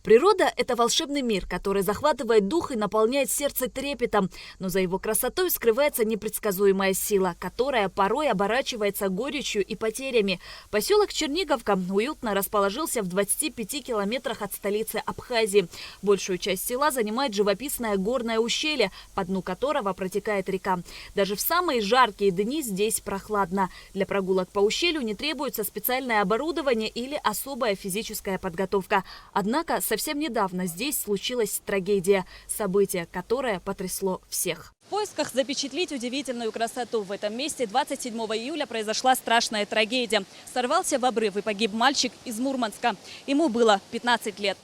Природа – это волшебный мир, который захватывает дух и наполняет сердце трепетом. Но за его красотой скрывается непредсказуемая сила, которая порой оборачивается горечью и потерями. Поселок Черниговка уютно расположился в 25 километрах от столицы Абхазии. Большую часть села занимает живописное горное ущелье, по дну которого протекает река. Даже в самые жаркие дни здесь прохладно. Для прогулок по ущелью не требуется специальное оборудование или особая физическая подготовка. Однако совсем недавно здесь случилась трагедия. Событие, которое потрясло всех. В поисках запечатлеть удивительную красоту в этом месте 27 июля произошла страшная трагедия. Сорвался в обрыв и погиб мальчик из Мурманска. Ему было 15 лет.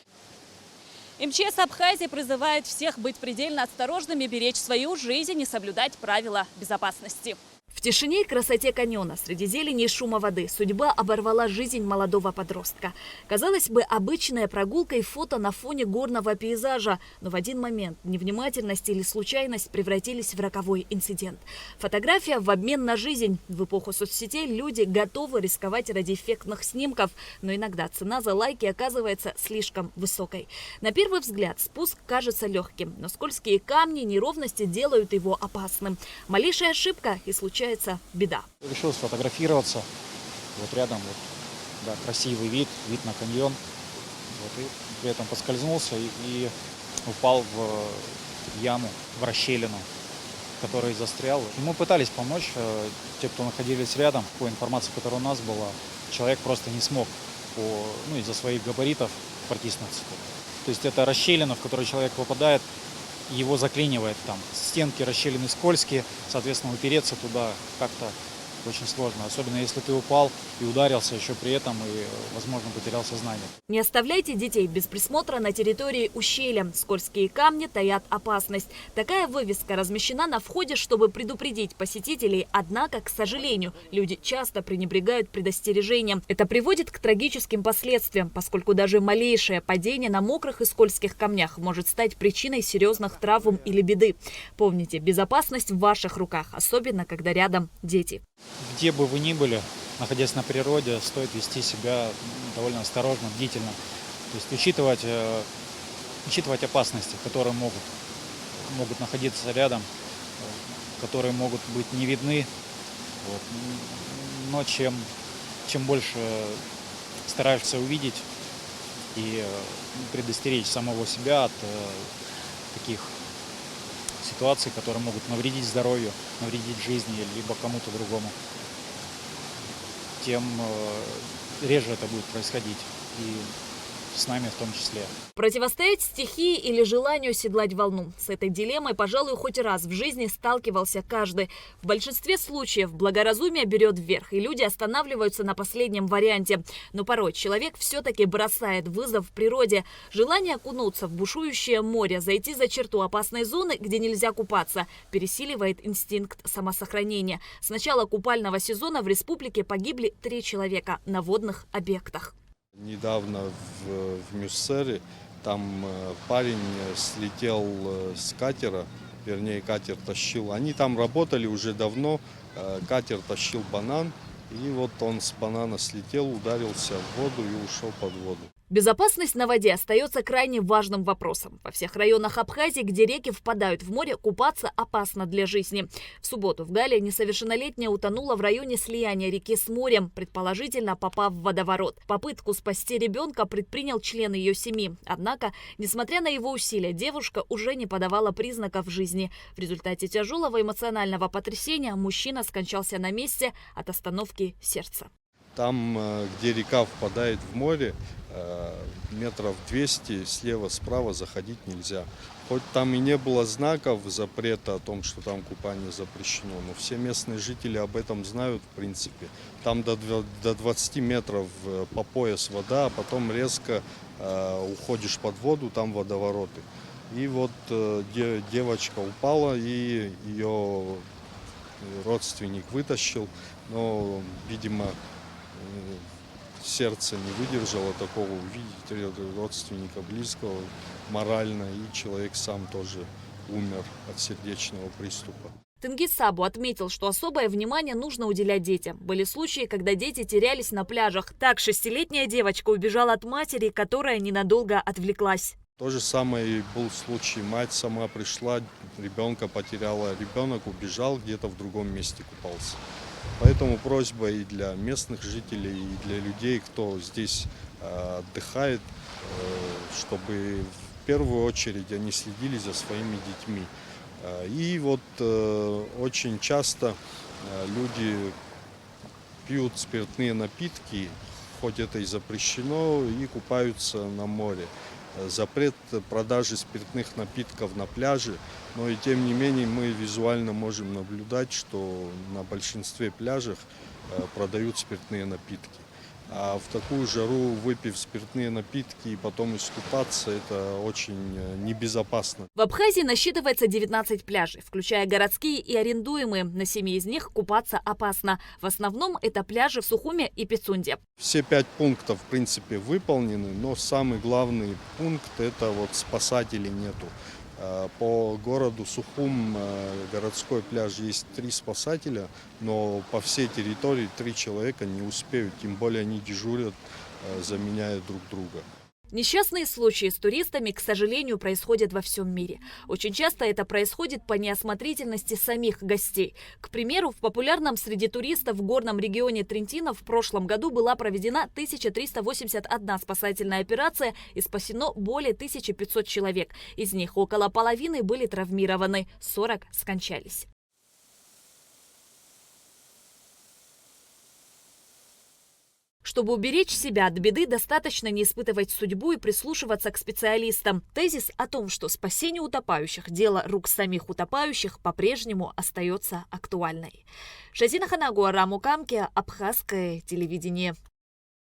МЧС Абхазии призывает всех быть предельно осторожными, беречь свою жизнь и соблюдать правила безопасности. В тишине и красоте каньона, среди зелени и шума воды, судьба оборвала жизнь молодого подростка. Казалось бы, обычная прогулка и фото на фоне горного пейзажа. Но в один момент невнимательность или случайность превратились в роковой инцидент. Фотография в обмен на жизнь. В эпоху соцсетей люди готовы рисковать ради эффектных снимков. Но иногда цена за лайки оказывается слишком высокой. На первый взгляд спуск кажется легким, но скользкие камни, неровности делают его опасным. Малейшая ошибка и случается беда. Решил сфотографироваться. Вот рядом да, красивый вид на каньон. Вот, и при этом поскользнулся и упал в яму, в расщелину, в которой застрял. И мы пытались помочь, те, кто находились рядом. По информации, которая у нас была, человек просто не смог из-за своих габаритов протиснуться. То есть это расщелина, в которую человек попадает, его заклинивает там. Стенки расщелины скользкие, соответственно, упереться туда как-то очень сложно. Особенно если ты упал и ударился еще при этом и, возможно, потерял сознание. Не оставляйте детей без присмотра на территории ущелья. Скользкие камни таят опасность. Такая вывеска размещена на входе, чтобы предупредить посетителей. Однако, к сожалению, люди часто пренебрегают предостережением. Это приводит к трагическим последствиям, поскольку даже малейшее падение на мокрых и скользких камнях может стать причиной серьезных травм или беды. Помните, безопасность в ваших руках, особенно когда рядом дети. Где бы вы ни были, находясь на природе, стоит вести себя довольно осторожно, бдительно. То есть учитывать опасности, которые могут находиться рядом, которые могут быть не видны. Вот. Но чем больше стараешься увидеть и предостеречь самого себя от таких ситуаций, которые могут навредить здоровью, навредить жизни, либо кому-то другому, тем реже это будет происходить. И с нами в том числе. Противостоять стихии или желанию седлать волну. С этой дилеммой, пожалуй, хоть раз в жизни сталкивался каждый. В большинстве случаев благоразумие берет вверх, и люди останавливаются на последнем варианте. Но порой человек все-таки бросает вызов природе. Желание окунуться в бушующее море, зайти за черту опасной зоны, где нельзя купаться, пересиливает инстинкт самосохранения. С начала купального сезона в республике погибли 3 человека на водных объектах. Недавно в Мюссере там парень слетел с катера, вернее катер тащил. Они там работали уже давно, катер тащил банан, и вот он с банана слетел, ударился в воду и ушел под воду. Безопасность на воде остается крайне важным вопросом. Во всех районах Абхазии, где реки впадают в море, купаться опасно для жизни. В субботу в Гале несовершеннолетняя утонула в районе слияния реки с морем, предположительно попав в водоворот. Попытку спасти ребенка предпринял член ее семьи. Однако, несмотря на его усилия, девушка уже не подавала признаков жизни. В результате тяжелого эмоционального потрясения мужчина скончался на месте от остановки сердца. Там, где река впадает в море, метров 200 слева-справа заходить нельзя. Хоть там и не было знаков запрета о том, что там купание запрещено, но все местные жители об этом знают в принципе. Там до 20 метров по пояс вода, а потом резко уходишь под воду, там водовороты. И вот девочка упала, и ее родственник вытащил, но, видимо, сердце не выдержало такого, увидеть родственника близкого морально, и человек сам тоже умер от сердечного приступа. Тенгиз Сабу отметил, что особое внимание нужно уделять детям. Были случаи, когда дети терялись на пляжах. Так, 6-летняя девочка убежала от матери, которая ненадолго отвлеклась. То же самое был случай. Мать сама пришла, ребенка потеряла. Ребенок убежал, где-то в другом месте купался. Поэтому просьба и для местных жителей, и для людей, кто здесь отдыхает, чтобы в первую очередь они следили за своими детьми. И вот очень часто люди пьют спиртные напитки, хоть это и запрещено, и купаются на море. Запрет продажи спиртных напитков на пляже, но и тем не менее мы визуально можем наблюдать, что на большинстве пляжей продают спиртные напитки. А в такую жару, выпив спиртные напитки и потом искупаться, это очень небезопасно. В Абхазии насчитывается 19 пляжей, включая городские и арендуемые. На 7 из них купаться опасно. В основном это пляжи в Сухуме и Пицунде. Все 5 пунктов, в принципе, выполнены, но самый главный пункт – это вот спасателей нету. По городу Сухум, городской пляж, есть 3 спасателя, но по всей территории 3 человека не успеют, тем более они дежурят, заменяя друг друга. Несчастные случаи с туристами, к сожалению, происходят во всем мире. Очень часто это происходит по неосмотрительности самих гостей. К примеру, в популярном среди туристов в горном регионе Трентино в прошлом году была проведена 1381 спасательная операция и спасено более 1500 человек. Из них около половины были травмированы, 40 скончались. Чтобы уберечь себя от беды, достаточно не испытывать судьбу и прислушиваться к специалистам. Тезис о том, что спасение утопающих – дело рук самих утопающих, по-прежнему остается актуальной. Шазина Ханагуа, Раму Камке, Абхазское телевидение.